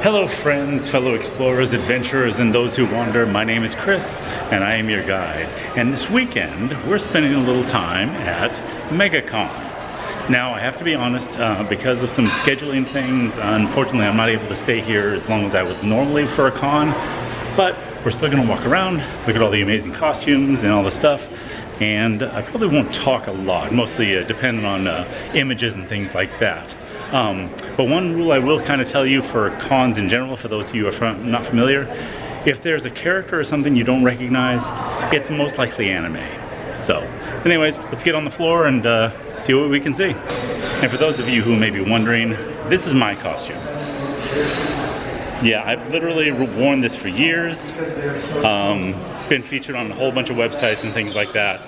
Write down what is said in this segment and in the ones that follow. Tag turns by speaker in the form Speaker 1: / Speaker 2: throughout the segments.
Speaker 1: Hello friends, fellow explorers, adventurers, and those who wander. My name is Chris, and I am your guide. And this weekend, we're spending a little time at MegaCon. Now, I have to be honest, because of some scheduling things, unfortunately I'm not able to stay here as long as I would normally for a con, but we're still gonna walk around, look at all the amazing costumes and all the stuff, and I probably won't talk a lot, mostly depending on images and things like that. But one rule I will kind of tell you for cons in general, for those of you who are not familiar, if there's a character or something you don't recognize, it's most likely anime. So, anyways, let's get on the floor and see what we can see. And for those of you who may be wondering, this is my costume. Yeah, I've literally worn this for years. Been featured on a whole bunch of websites and things like that.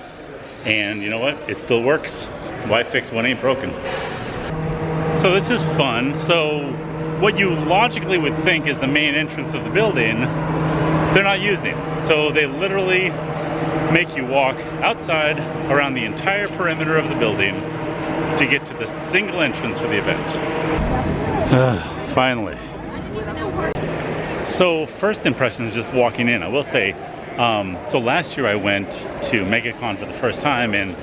Speaker 1: And you know what? It still works. Why fix what ain't broken? So this is fun. So what you logically would think is the main entrance of the building, they're not using. So they literally make you walk outside around the entire perimeter of the building to get to the single entrance for the event. Finally. So first impression is just walking in. I will say, so last year I went to MegaCon for the first time, and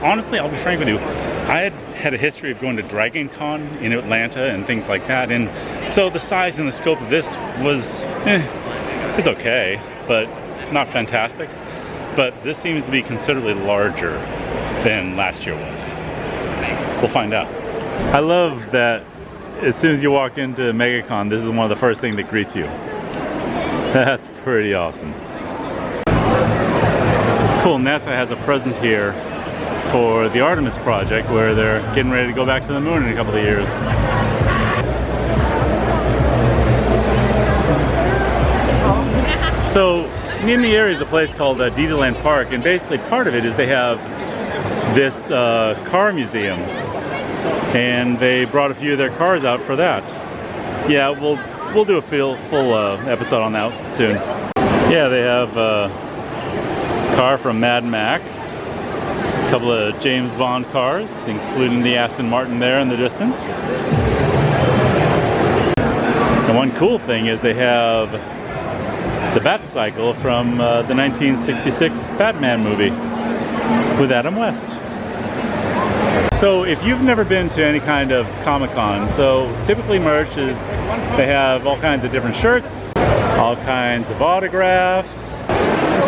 Speaker 1: honestly, I'll be frank with you, I had a history of going to Dragon Con in Atlanta and things like that, and so the size and the scope of this was, it's okay, but not fantastic. But this seems to be considerably larger than last year was. We'll find out. I love that as soon as you walk into MegaCon, this is one of the first things that greets you. That's pretty awesome. It's cool, NASA has a presence here for the Artemis project, where they're getting ready to go back to the moon in a couple of years. So in the area is a place called Dieselland Park, and basically part of it is they have this car museum, and they brought a few of their cars out for that. Yeah, we'll do a full episode on that soon. Yeah, they have a car from Mad Max, a couple of James Bond cars, including the Aston Martin there in the distance. And one cool thing is they have the Batcycle from the 1966 Batman movie with Adam West. So if you've never been to any kind of Comic-Con, so typically merch is, they have all kinds of different shirts, all kinds of autographs,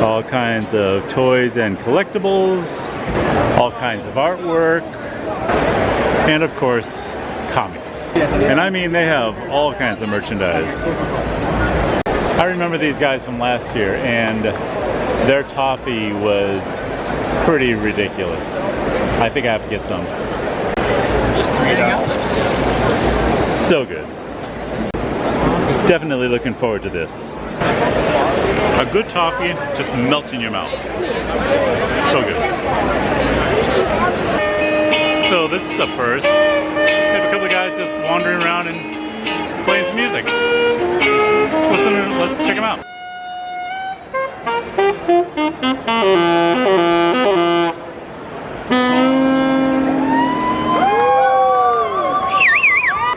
Speaker 1: all kinds of toys and collectibles, all kinds of artwork, and of course, comics. And I mean, they have all kinds of merchandise. I remember these guys from last year, and their toffee was pretty ridiculous. I think I have to get some.
Speaker 2: Just $3.
Speaker 1: So good. Definitely looking forward to this. A good toffee just melts in your mouth. So good. So this is up first. We have a couple of guys just wandering around and playing some music. Let's check them out.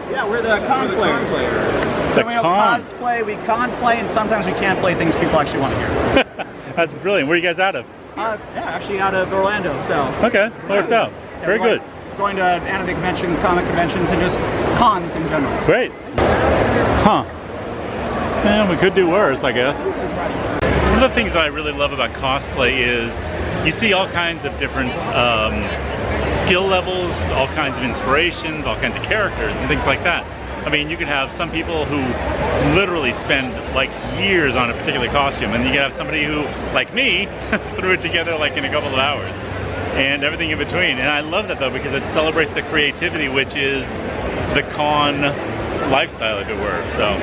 Speaker 2: Yeah, we're the cosplayers. So we cosplay, we con-play, and sometimes we can't play things people actually want to hear.
Speaker 1: That's brilliant. Where are you guys out of?
Speaker 2: Yeah, actually out of Orlando, so.
Speaker 1: Okay, that works out.
Speaker 2: Yeah,
Speaker 1: very good.
Speaker 2: Going to anime conventions, comic conventions, and just cons in general.
Speaker 1: Great. Huh. Yeah, we could do worse, I guess. One of the things that I really love about cosplay is you see all kinds of different skill levels, all kinds of inspirations, all kinds of characters, and things like that. I mean, you can have some people who literally spend like years on a particular costume, and you can have somebody who, like me, threw it together like in a couple of hours, and everything in between. And I love that though, because it celebrates the creativity, which is the con lifestyle, if it were. So.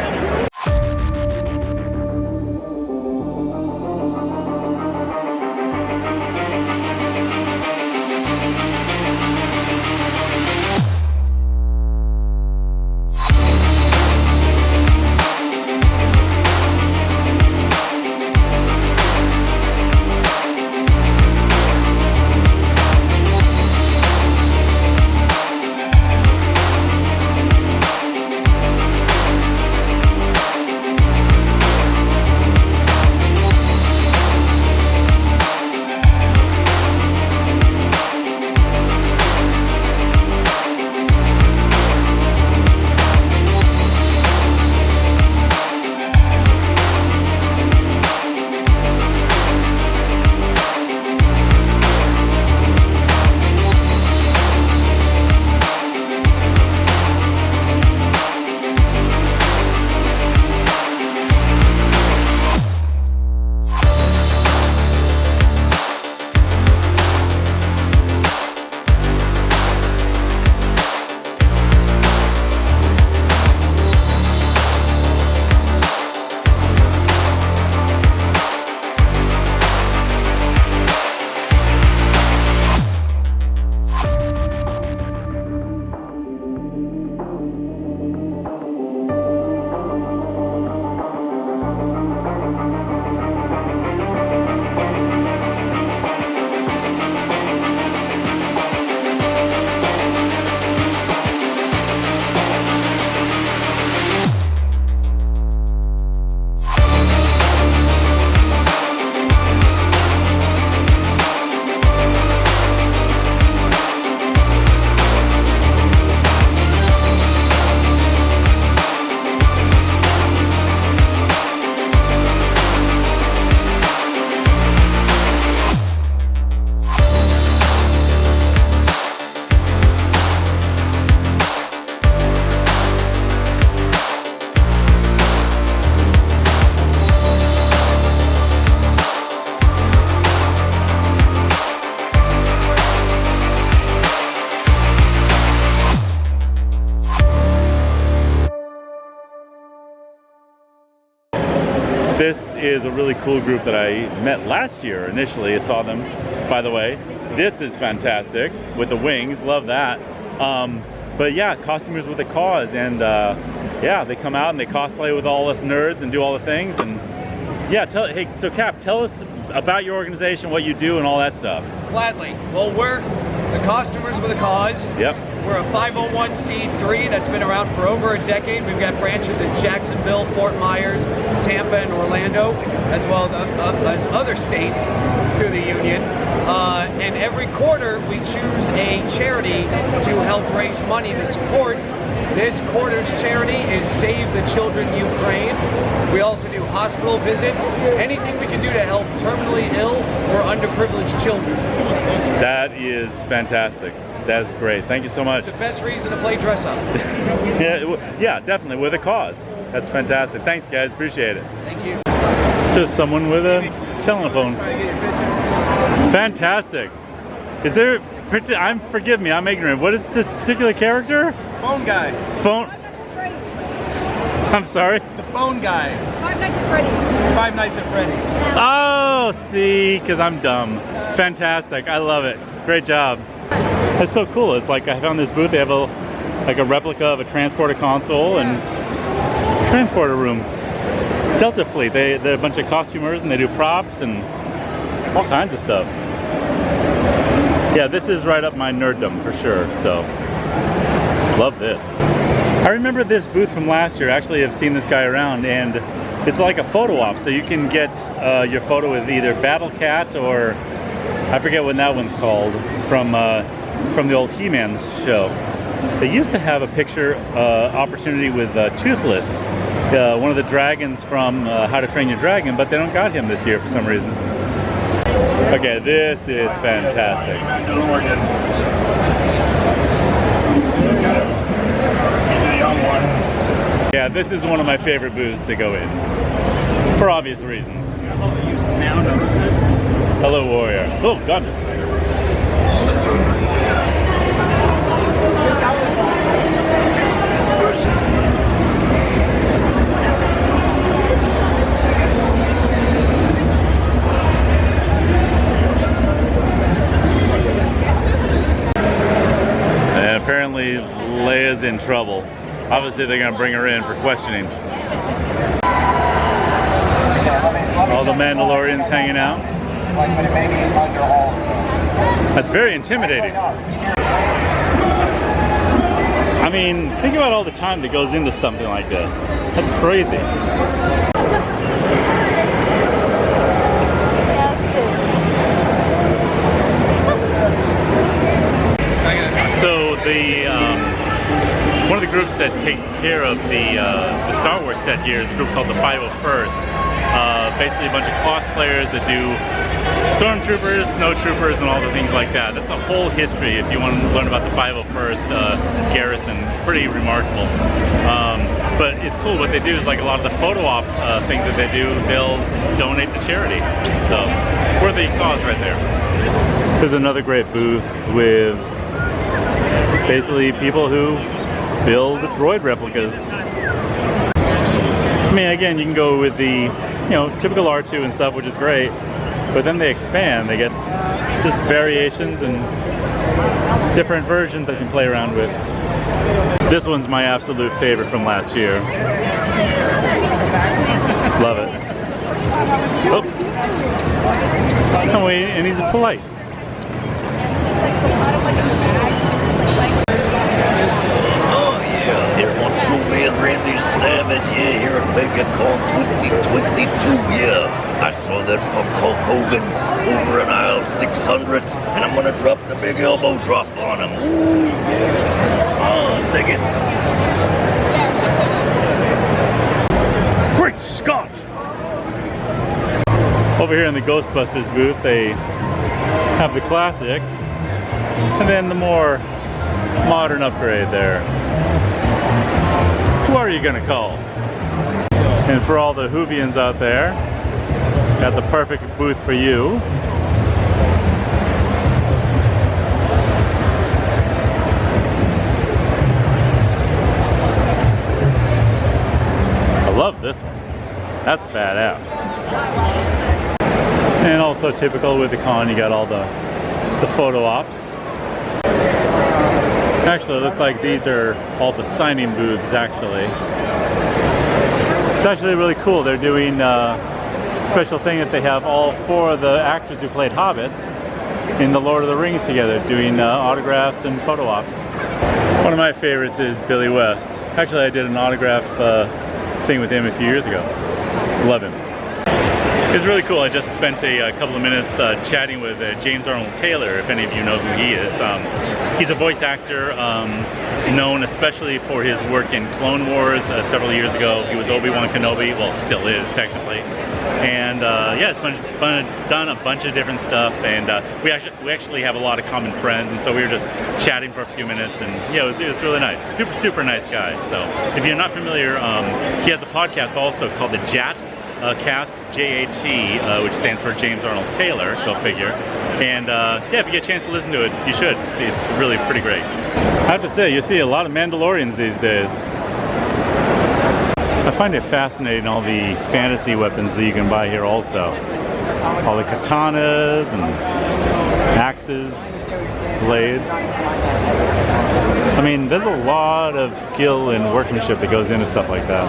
Speaker 1: This is a really cool group that I met last year initially. I saw them, by the way. This is fantastic with the wings, love that. But yeah, Costumers with a Cause, and yeah, they come out and they cosplay with all us nerds and do all the things. And yeah, hey, so Cap, tell us about your organization, what you do, and all that stuff.
Speaker 3: Gladly. Well, we're the Costumers with a Cause.
Speaker 1: Yep.
Speaker 3: We're a 501c3 that's been around for over a decade. We've got branches in Jacksonville, Fort Myers, Tampa, and Orlando, as well as other states through the union. And every quarter we choose a charity to help raise money to support. This quarter's charity is Save the Children Ukraine. We also do hospital visits, anything we can do to help terminally ill or underprivileged children.
Speaker 1: That is fantastic. That's great. Thank you so much.
Speaker 3: It's the best reason to play dress up.
Speaker 1: Yeah, definitely, with a cause. That's fantastic. Thanks, guys. Appreciate it.
Speaker 3: Thank you.
Speaker 1: Just someone with a telephone. Fantastic. Is there, forgive me, I'm ignorant. What is this particular character?
Speaker 4: Phone guy.
Speaker 1: Phone? I'm sorry?
Speaker 4: The phone guy.
Speaker 5: Five Nights at Freddy's.
Speaker 4: Five Nights at Freddy's.
Speaker 1: Oh, see, because I'm dumb. Fantastic. I love it. Great job. That's so cool. It's like I found this booth. They have a replica of a transporter console and transporter room. Delta Fleet. They're a bunch of costumers and they do props and all kinds of stuff. Yeah, this is right up my nerddom for sure. So, love this. I remember this booth from last year. Actually, I've seen this guy around, and it's like a photo op. So you can get your photo with either Battle Cat or I forget what that one's called from the old He-Man show. They used to have a picture opportunity with Toothless, one of the dragons from How to Train Your Dragon, but they don't got him this year for some reason. Okay, this is fantastic. Yeah, this is one of my favorite booths to go in, for obvious reasons. Hello, Warrior. Oh, goodness. And apparently Leia's in trouble. Obviously they're going to bring her in for questioning. All the Mandalorians hanging out. That's very intimidating. I mean, think about all the time that goes into something like this. That's crazy. So one of the groups that takes care of the Star Wars set here is a group called the 501st. Basically a bunch of cosplayers that do stormtroopers, snowtroopers, and all the things like that. That's a whole history if you want to learn about the 501st garrison. Pretty remarkable. But it's cool. What they do is like a lot of the photo op things that they do, they'll donate to charity. So, worthy cause right there. There's another great booth with basically people who build droid replicas. I mean, again, you can go with the, typical R2 and stuff, which is great, but then they expand. They get just variations and different versions that you can play around with. This one's my absolute favorite from last year. Love it. Oh. And he's polite.
Speaker 6: Here on me and Randy Savage, yeah, here at MegaCon 2022, yeah. I saw that punk Hulk Hogan over in aisle 600, and I'm gonna drop the big elbow drop on him. Ooh, yeah. Oh, dig it.
Speaker 1: Great Scott! Over here in the Ghostbusters booth, they have the classic, and then the more modern upgrade there. Who are you gonna call? And for all the Whovians out there, got the perfect booth for you. I love this one. That's badass. And also typical with the con, you got all the photo ops. Actually, it looks like these are all the signing booths, actually. It's actually really cool. They're doing a special thing that they have all 4 of the actors who played hobbits in the Lord of the Rings together, doing autographs and photo ops. One of my favorites is Billy West. Actually, I did an autograph thing with him a few years ago. Love him. It's really cool. I just spent a couple of minutes chatting with James Arnold Taylor, if any of you know who he is. He's a voice actor known especially for his work in Clone Wars several years ago. He was Obi-Wan Kenobi, well, still is technically. And yeah, it's done a bunch of different stuff, and we actually have a lot of common friends, and so we were just chatting for a few minutes, and yeah, it was really nice. Super nice guy. So if you're not familiar, he has a podcast also called the JAT Cast, J-A-T, which stands for James Arnold Taylor, go figure. And yeah, if you get a chance to listen to it, you should. It's really pretty great. I have to say, you see a lot of Mandalorians these days. I find it fascinating, all the fantasy weapons that you can buy here also. All the katanas and axes, blades. I mean, there's a lot of skill and workmanship that goes into stuff like that.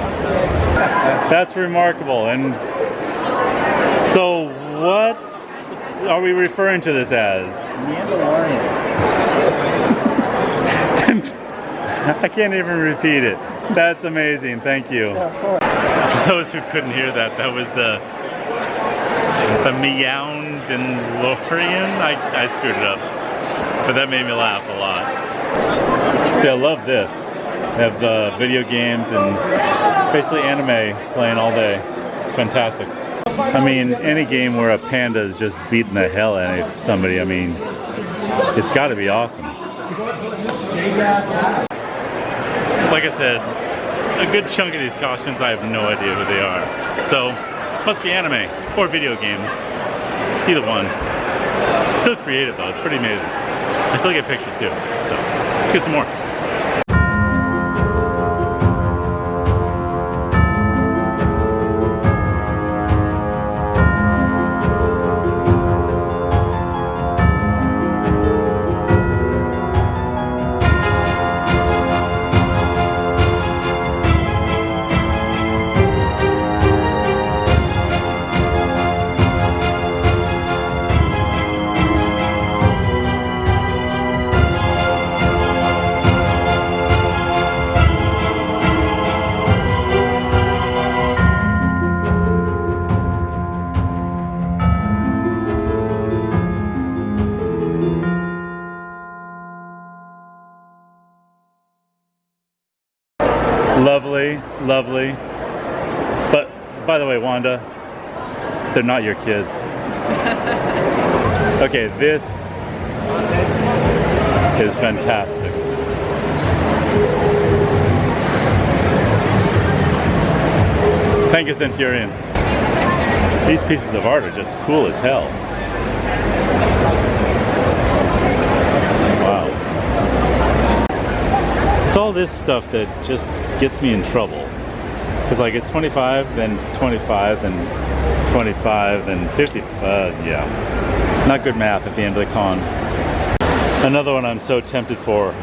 Speaker 1: That's remarkable. And so what are we referring to this as? I can't even repeat it. That's amazing. Thank you. For those who couldn't hear that, that was the Meound and Lorian. I screwed it up, but that made me laugh a lot. See, I love this. They have the video games and basically anime playing all day. It's fantastic. I mean, any game where a panda is just beating the hell out of somebody, I mean, it's got to be awesome. Like I said, a good chunk of these costumes, I have no idea who they are. So, must be anime or video games. Either one. Still creative though, it's pretty amazing. I still get pictures too. So, let's get some more. Lovely, lovely. But, by the way, Wanda, they're not your kids. Okay, this is fantastic. Thank you, Centurion. These pieces of art are just cool as hell. Wow. It's all this stuff that just gets me in trouble. Because like it's 25, then 25, then 25, then 50. Yeah. Not good math at the end of the con. Another one I'm so tempted for.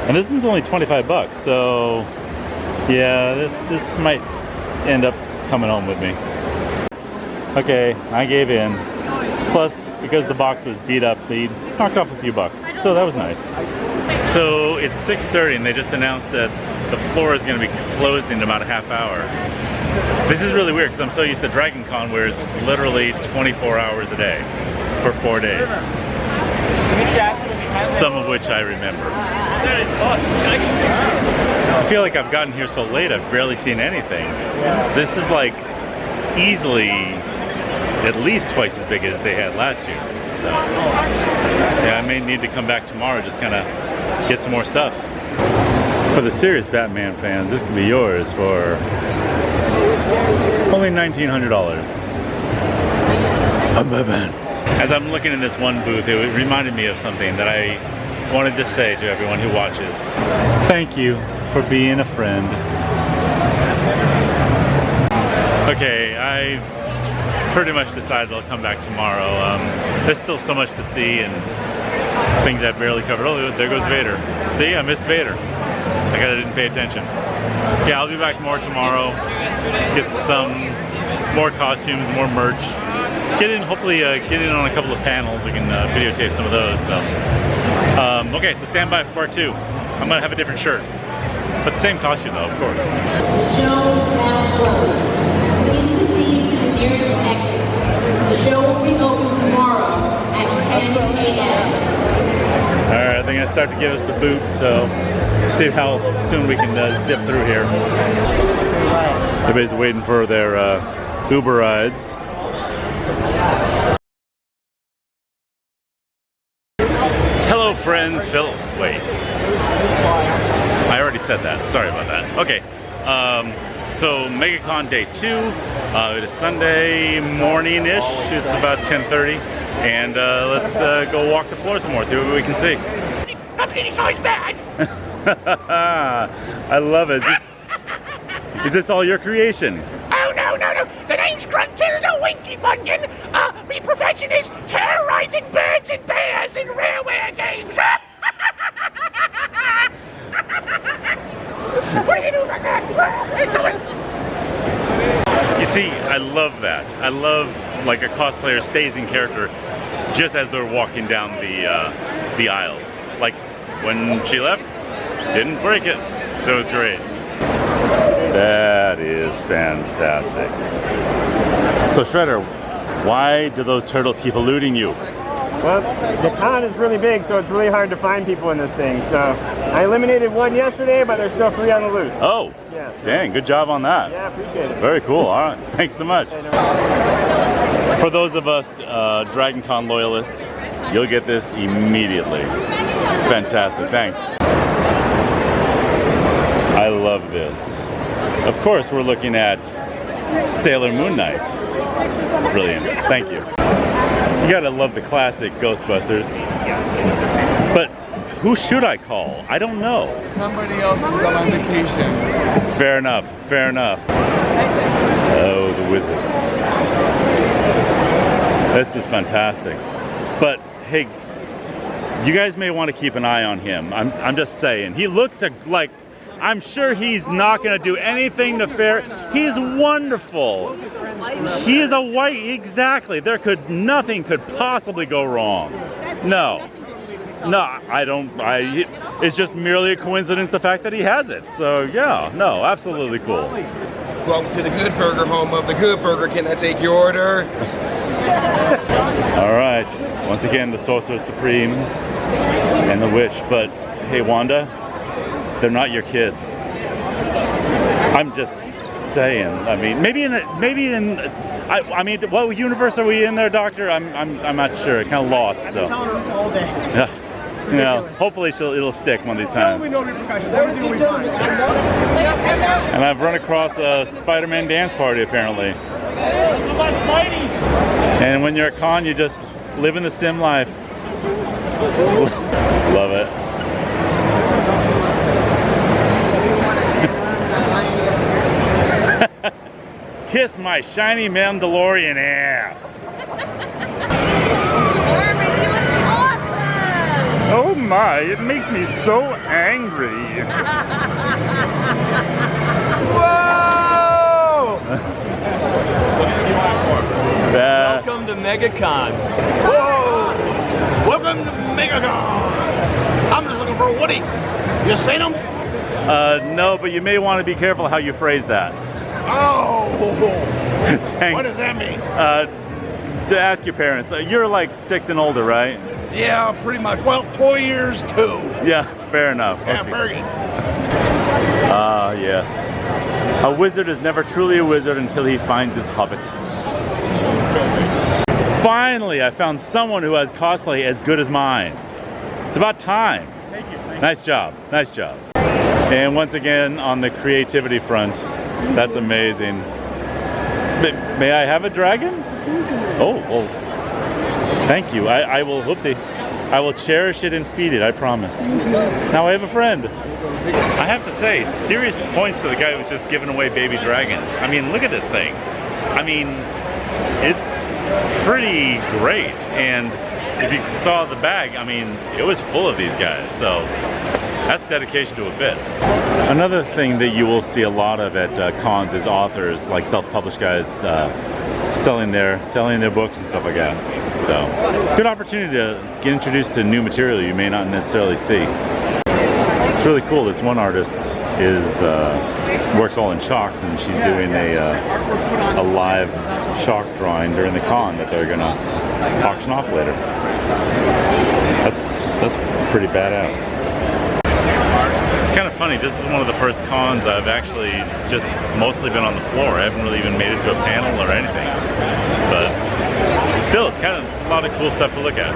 Speaker 1: And this one's only 25 bucks, so yeah, this might end up coming home with me. Okay, I gave in. Plus, because the box was beat up, they knocked off a few bucks. So that was nice. So it's 6:30 and they just announced that the floor is going to be closing in about a half hour. This is really weird because I'm so used to Dragon Con where it's literally 24 hours a day for 4 days. Some of which I remember. I feel like I've gotten here so late I've barely seen anything. This is like easily at least twice as big as they had last year. So yeah, I may need to come back tomorrow, just kind of get some more stuff. For the serious Batman fans, this could be yours for only $1,900. I'm Batman. As I'm looking in this one booth, it reminded me of something that I wanted to say to everyone who watches. Thank you for being a friend. Okay, Okay, I pretty much decided I'll come back tomorrow. There's still so much to see and things I've barely covered. Oh, there goes Vader. See, I missed Vader. I guess I didn't pay attention. Yeah, I'll be back more tomorrow. Get some more costumes, more merch. Hopefully get in on a couple of panels. We can videotape some of those. So, okay, so stand by for part 2. I'm gonna have a different shirt, but the same costume though, of course.
Speaker 5: The show is now closed. Please proceed to the nearest exit. The show will be open tomorrow at 10 a.m.
Speaker 1: Alright, I think I start to give us the boot, so see how soon we can zip through here. Everybody's waiting for their Uber rides. Hello friends, Phil. Wait. I already said that. Sorry about that. Okay. So MegaCon Day 2. It is Sunday morning-ish. It's about 10:30. And let's go walk the floor some more, see what we can see.
Speaker 6: Not any size bad.
Speaker 1: I love it. Is this all your creation?
Speaker 6: Oh, no. The name's Gruntilda Winky Bunyan. My profession is terrorizing birds and bears in rareware games. What are you doing back there? There's someone.
Speaker 1: You see, I love that. I love like a cosplayer stays in character just as they're walking down the aisles. Like when she left, didn't break it. So it was great. That is fantastic. So Shredder, why do those turtles keep eluding you?
Speaker 7: Well, the con is really big, so it's really hard to find people in this thing. So I eliminated one yesterday, but there's still 3 on the loose.
Speaker 1: Oh,
Speaker 7: yeah.
Speaker 1: Dang, good job on that.
Speaker 7: Yeah, appreciate it.
Speaker 1: Very cool. All right, thanks so much. For those of us Dragon Con loyalists, you'll get this immediately. Fantastic, thanks. I love this. Of course, we're looking at Sailor Moon Knight. Brilliant, thank you. You gotta love the classic Ghostbusters. But who should I call? I don't know.
Speaker 8: Somebody else will go on vacation.
Speaker 1: Fair enough, fair enough. Oh, the wizards. This is fantastic. But hey, you guys may want to keep an eye on him. I'm just saying. He looks like, I'm sure he's not going to do anything nefarious. He's wonderful. He is a white, exactly. Nothing could possibly go wrong. No, it's just merely a coincidence, the fact that he has it. So yeah, no, absolutely cool.
Speaker 8: Welcome to the Good Burger, home of the Good Burger. Can I take your order?
Speaker 1: All right, once again, the Sorcerer Supreme and the Witch, but hey, Wanda, they're not your kids. I'm just saying. I mean, maybe in I mean, what universe are we in there, Doctor? I'm not sure. Kind of lost.
Speaker 2: I've been telling her all day.
Speaker 1: Yeah. Hopefully it'll stick one of these times.
Speaker 2: There will be no repercussions. Everything will be fine.
Speaker 1: And I've run across a Spider-Man dance party apparently. And when you're at con, you just live in the sim life. Love it. Kiss my shiny Mandalorian ass. Oh my, it makes me so angry.
Speaker 7: Whoa!
Speaker 4: Welcome to MegaCon.
Speaker 6: Whoa! Welcome to MegaCon. I'm just looking for a Woody. You seen him?
Speaker 1: No, but you may want to be careful how you phrase that.
Speaker 6: Oh! What does that mean?
Speaker 1: To ask your parents. You're like 6 and older, right?
Speaker 6: Yeah, pretty much. Well, toy years too.
Speaker 1: Yeah, fair enough.
Speaker 6: Yeah,
Speaker 1: Okay.
Speaker 6: very good.
Speaker 1: Ah, yes. A wizard is never truly a wizard until he finds his hobbit. Finally, I found someone who has cosplay as good as mine. It's about time.
Speaker 7: Thank you.
Speaker 1: Nice job. Nice job. And once again, on the creativity front, that's amazing. May I have a dragon? Oh, well, thank you. I will, whoopsie. I will cherish it and feed it, I promise. Now I have a friend. I have to say, serious points to the guy who was just giving away baby dragons. I mean, look at this thing. I mean, it's pretty great. And if you saw the bag, I mean, it was full of these guys. So that's dedication to a bit. Another thing that you will see a lot of at cons is authors, like self-published guys, selling their books and stuff like that. So good opportunity to get introduced to new material you may not necessarily see. It's really cool. This one artist works all in chalks, and she's doing a live chalk drawing during the con that they're gonna auction off later. That's pretty badass. It's kind of funny. This is one of the first cons I've actually just mostly been on the floor. I haven't really even made it to a panel or anything. But still, it's a lot of cool stuff to look at.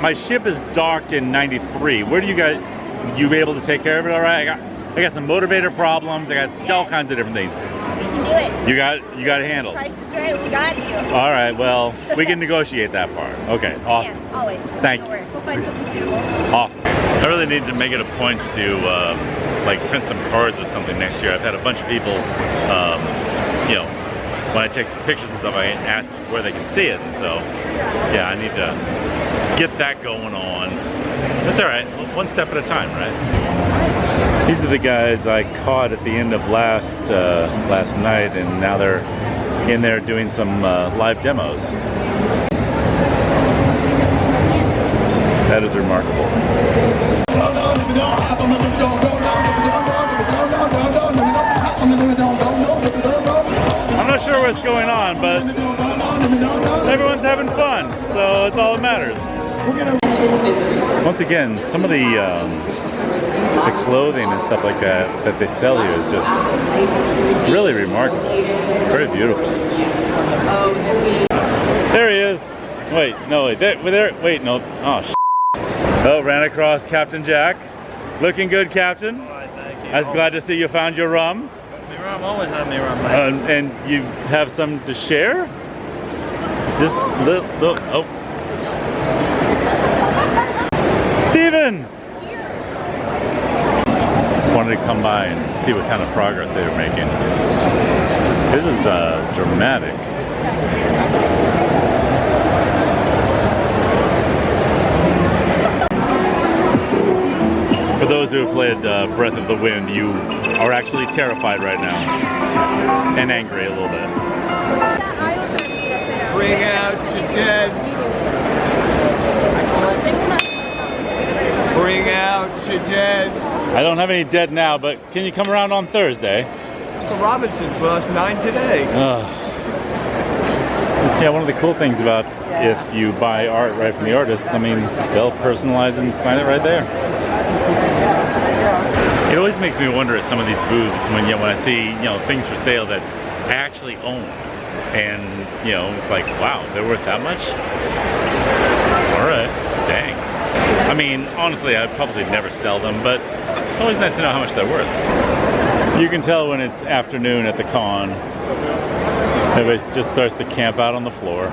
Speaker 1: My ship is docked in '93. Where do you guys? You be able to take care of it all right? I got some motivator problems. I got all kinds of different things.
Speaker 9: We can do it.
Speaker 1: You got it handled.
Speaker 9: Price is right. We got you.
Speaker 1: All right. Well, we can negotiate that part. Okay. Awesome.
Speaker 9: Yeah, always.
Speaker 1: Thank you.
Speaker 9: We'll find something suitable.
Speaker 1: Awesome. I really need to make it a point to like print some cards or something next year. I've had a bunch of people, you know, when I take pictures and stuff, I ask where they can see it. So, yeah, I need to get that going on. That's all right. One step at a time, right? These are the guys I caught at the end of last night, and now they're in there doing some live demos. That is remarkable. I'm not sure what's going on, but everyone's having fun, so it's all that matters. Once again, some of the clothing and stuff like that they sell here is just really remarkable. Very beautiful. There he is. Wait, no, wait, there, wait, no. Oh, oh, ran across Captain Jack. Looking good, Captain.
Speaker 10: All right, thank you.
Speaker 1: I was glad to see you found your rum.
Speaker 4: I'm always on Miram Lake.
Speaker 1: And you have some to share? Just look. Oh. Steven! Wanted to come by and see what kind of progress they were making. This is dramatic. For those who have played Breath of the Wind, you are actually terrified right now. And angry a little bit.
Speaker 8: Bring out your dead. Bring out your dead.
Speaker 1: I don't have any dead now, but can you come around on Thursday?
Speaker 8: The Robinsons lost 9 today.
Speaker 1: Yeah, one of the cool things about if you buy art right from the artists, I mean, they'll personalize and sign it right there. It always makes me wonder at some of these booths when I see things for sale that I actually own, and it's like, wow, they're worth that much. All right, dang. I mean, honestly, I'd probably never sell them, but it's always nice to know how much they're worth. You can tell when it's afternoon at the con. Everybody just starts to camp out on the floor.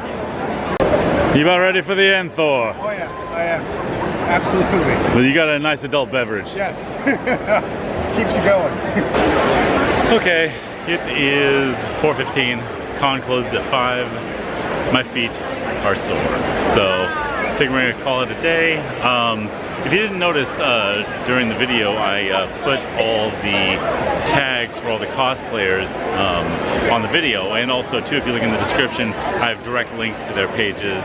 Speaker 1: You about ready for the end, Thor?
Speaker 10: Oh yeah, I am. Absolutely.
Speaker 1: Well, you got a nice adult beverage.
Speaker 10: Yes. Keeps you going.
Speaker 1: Okay, it is 4:15. Con closed at 5. My feet are sore, so I think we're gonna call it a day. If you didn't notice during the video, I put all the tags for all the cosplayers on the video, and also too, if you look in the description, I have direct links to their pages,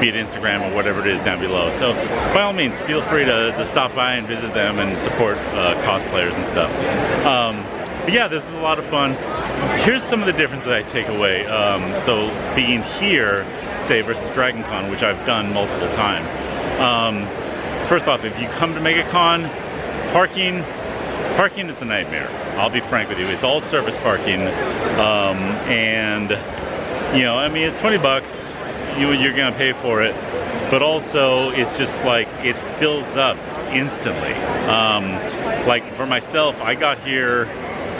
Speaker 1: be it Instagram or whatever it is down below. So by all means, feel free to stop by and visit them and support cosplayers and stuff. But yeah, this is a lot of fun. Here's some of the differences I take away. So being here, say, versus Dragon Con, which I've done multiple times. First off, if you come to MegaCon, parking is a nightmare. I'll be frank with you. It's all surface parking, and I mean, it's 20 bucks. You're gonna pay for it, but also it's just like it fills up instantly. Like for myself, I got here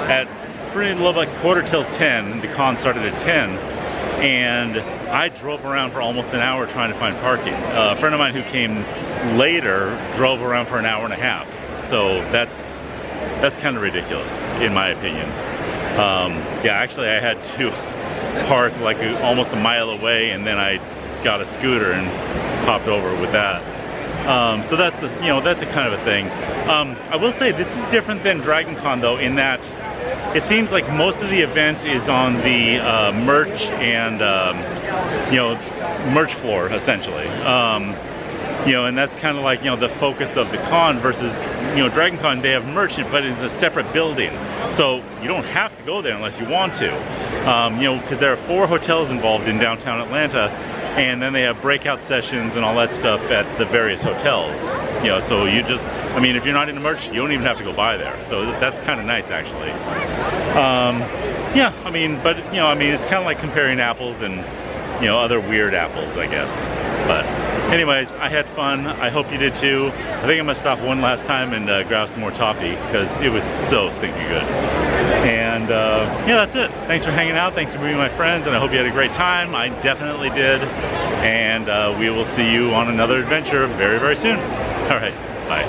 Speaker 1: at pretty low, like 9:45. The con started at 10. And I drove around for almost an hour trying to find parking. A friend of mine who came later drove around for an hour and a half. So that's kind of ridiculous, in my opinion. Yeah, actually I had to park like almost a mile away, and then I got a scooter and hopped over with that. So that's that's a kind of a thing. I will say this is different than Dragon Con though, in that it seems like most of the event is on the merch and merch floor essentially. And that's kind of like the focus of the con versus Dragon Con. They have merch, but it's a separate building, so you don't have to go there unless you want to. Because there are 4 hotels involved in downtown Atlanta, and then they have breakout sessions and all that stuff at the various hotels. So you just, I mean, if you're not into merch, you don't even have to go by there. So that's kind of nice, actually. Yeah, I mean, but I mean, it's kind of like comparing apples and other weird apples, I guess. But anyways, I had fun. I hope you did too. I think I'm gonna stop one last time and grab some more toffee because it was so stinking good. And yeah, that's it. Thanks for hanging out. Thanks for being my friends, and I hope you had a great time. I definitely did. And we will see you on another adventure very, very soon. All right, bye.